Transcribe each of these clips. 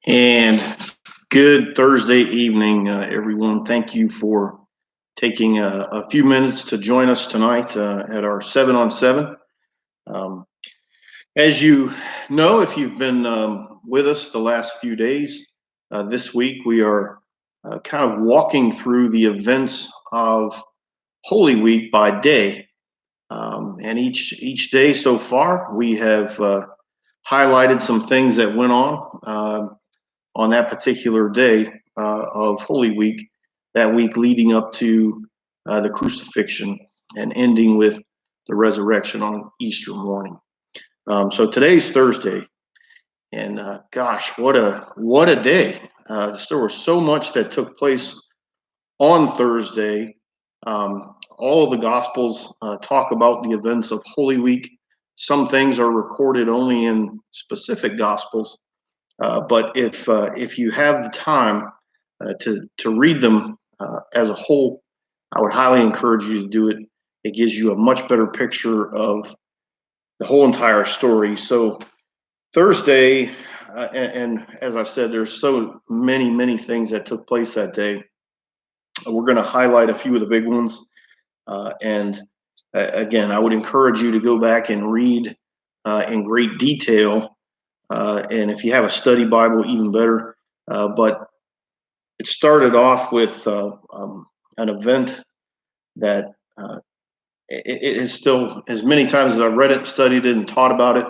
And good Thursday evening, everyone. Thank you for taking a few minutes to join us tonight at our 7 on 7. Um, as you know, if you've been with us the last few days, this week we are kind of walking through the events of Holy Week by day. And each day so far, we have highlighted some things that went on that particular day of Holy Week, that week leading up to the crucifixion and ending with the resurrection on Easter morning. So today's Thursday, and gosh, what a day! There was so much that took place on Thursday. All of the Gospels talk about the events of Holy Week. Some things are recorded only in specific Gospels, but if you have the time to read them as a whole, I would highly encourage you to do it. It gives you a much better picture of the whole entire story. So Thursday, and as I said, there's so many things that took place that day. We're going to highlight a few of the big ones, and again, I would encourage you to go back and read in great detail. And if you have a study Bible, even better. But it started off with an event that it is still, as many times as I've read it, studied it, and taught about it,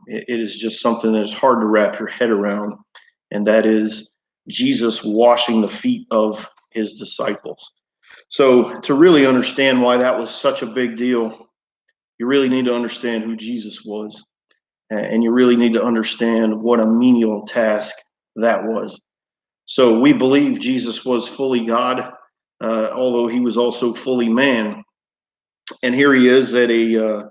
it is just something that is hard to wrap your head around, and that is Jesus washing the feet of his disciples. So, to really understand why that was such a big deal, you really need to understand who Jesus was, and you really need to understand what a menial task that was. So we believe Jesus was fully God, although he was also fully man. And here he is at a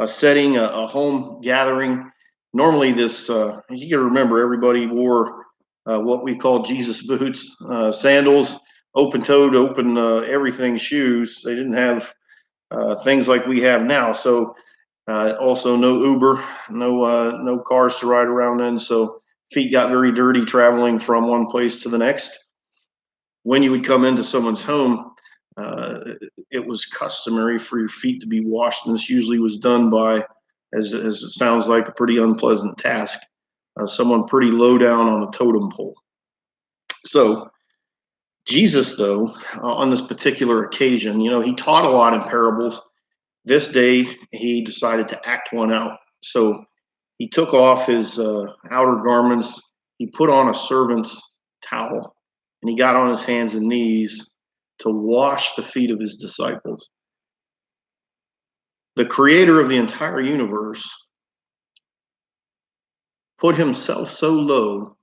setting, a home gathering. Normally, this you got to remember, everybody wore what we call Jesus boots, sandals, open-toed, open everything shoes. They didn't have things like we have now. So also no Uber, no cars to ride around in. So feet got very dirty traveling from one place to the next. When you would come into someone's home, uh, it was customary for your feet to be washed, and this usually was done by, as it sounds like, a pretty unpleasant task, someone pretty low down on the totem pole. So Jesus, though, on this particular occasion, he taught a lot in parables. This day, he decided to act one out. So he took off his outer garments, he put on a servant's towel, and he got on his hands and knees to wash the feet of his disciples. The creator of the entire universe put himself so low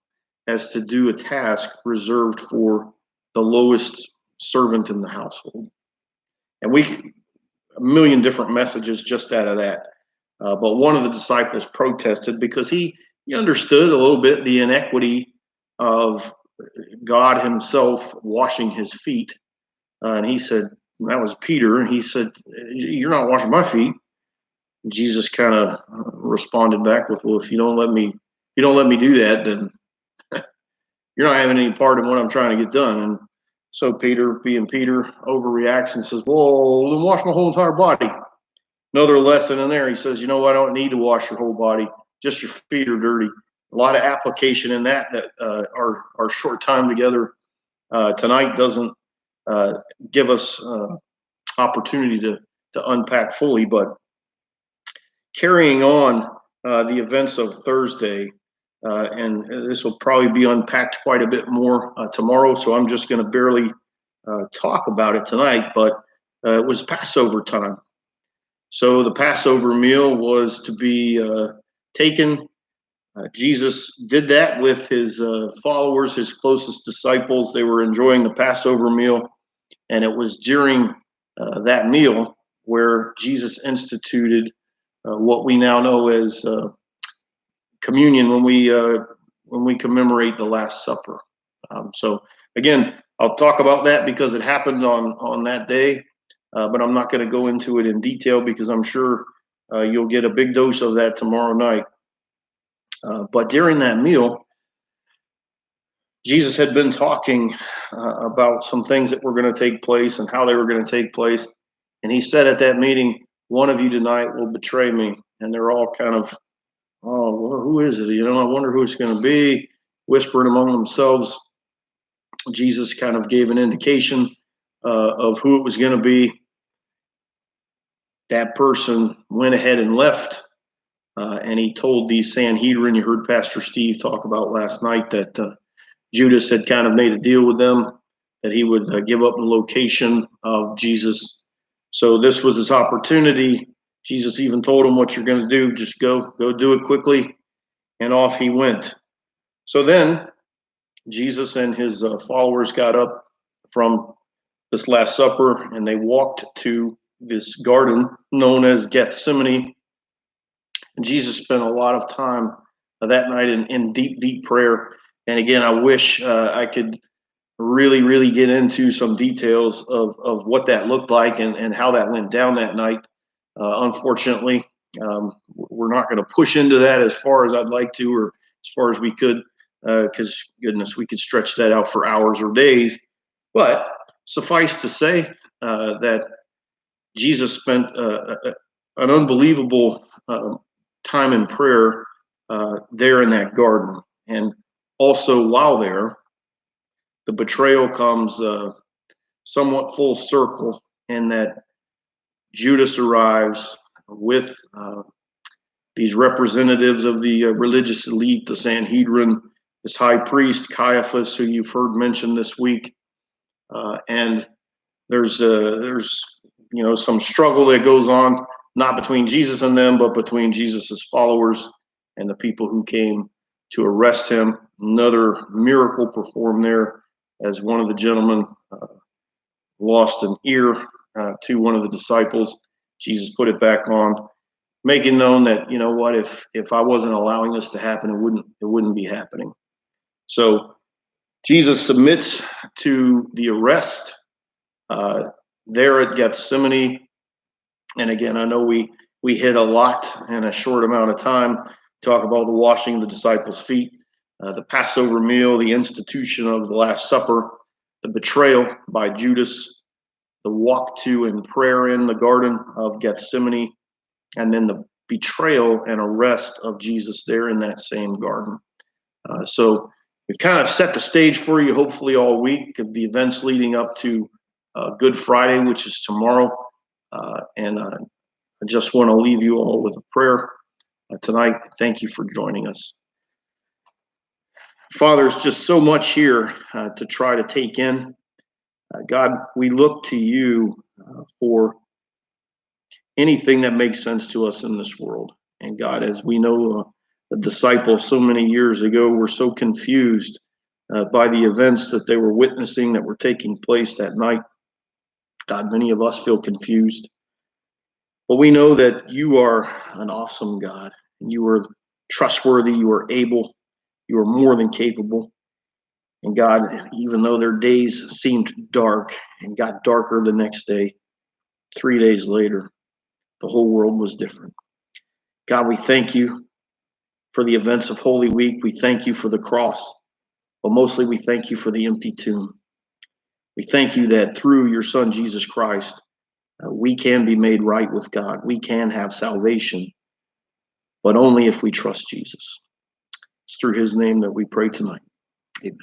as to do a task reserved for the lowest servant in the household. And a million different messages just out of that. But one of the disciples protested because he understood a little bit the inequity of God himself washing his feet. And he said, that was Peter, and he said, "You're not washing my feet." Jesus kind of responded back with, "Well, if you don't let me do that, then you're not having any part in what I'm trying to get done." And so Peter, being Peter, overreacts and says, "Well, then wash my whole entire body." Another lesson in there, he says, "You know, I don't need to wash your whole body; just your feet are dirty." A lot of application in that our short time together tonight doesn't give us opportunity to unpack fully. But carrying on the events of Thursday, and this will probably be unpacked quite a bit more tomorrow, so I'm just going to barely talk about it tonight. But it was Passover time. So the Passover meal was to be taken. Jesus did that with his followers, his closest disciples. They were enjoying the Passover meal, and it was during that meal where Jesus instituted what we now know as communion when we commemorate the Last Supper. So again, I'll talk about that because it happened on that day, but I'm not going to go into it in detail because I'm sure you'll get a big dose of that tomorrow night. But during that meal, Jesus had been talking about some things that were going to take place and how they were going to take place. And he said at that meeting, one of you tonight will betray me. And they're all kind of, oh, well, who is it? I wonder who it's going to be, whispering among themselves. Jesus kind of gave an indication of who it was going to be. That person went ahead and left. And he told the Sanhedrin, you heard Pastor Steve talk about last night, that Judas had kind of made a deal with them that he would give up the location of Jesus. So this was his opportunity. Jesus even told him, what you're going to do, just go do it quickly. And off he went. So then Jesus and his followers got up from this Last Supper and they walked to this garden known as Gethsemane. And Jesus spent a lot of time that night in deep, deep prayer. And again, I wish I could really get into some details of what that looked like and how that went down that night. Unfortunately, we're not going to push into that as far as I'd like to, or as far as we could, because goodness, we could stretch that out for hours or days. But suffice to say that Jesus spent an unbelievable time in prayer there in that garden. And also while there, the betrayal comes somewhat full circle in that Judas arrives with these representatives of the religious elite, the Sanhedrin, this high priest Caiaphas, who you've heard mentioned this week, and there's some struggle that goes on, not between Jesus and them, but between Jesus's followers and the people who came to arrest him. Another miracle performed there, as one of the gentlemen lost an ear to one of the disciples. Jesus put it back on, making known that, if I wasn't allowing this to happen, it wouldn't be happening. So Jesus submits to the arrest there at Gethsemane. And again, I know we hit a lot in a short amount of time. Talk about the washing of the disciples' feet, the Passover meal, the institution of the Last Supper, the betrayal by Judas, the walk to and prayer in the Garden of Gethsemane, and then the betrayal and arrest of Jesus there in that same garden. So we've kind of set the stage for you, hopefully all week, of the events leading up to Good Friday, which is tomorrow. And I just want to leave you all with a prayer tonight. Thank you for joining us. Father, there's just so much here to try to take in. God, we look to you for anything that makes sense to us in this world. And God, as we know, the disciples so many years ago were so confused by the events that they were witnessing that were taking place that night. God, many of us feel confused. But we know that you are an awesome God. You are trustworthy. You are able. You are more than capable. And God, even though their days seemed dark and got darker the next day, 3 days later, the whole world was different. God, we thank you for the events of Holy Week. We thank you for the cross, but mostly we thank you for the empty tomb. We thank you that through your Son, Jesus Christ, we can be made right with God. We can have salvation, but only if we trust Jesus. It's through his name that we pray tonight. Amen.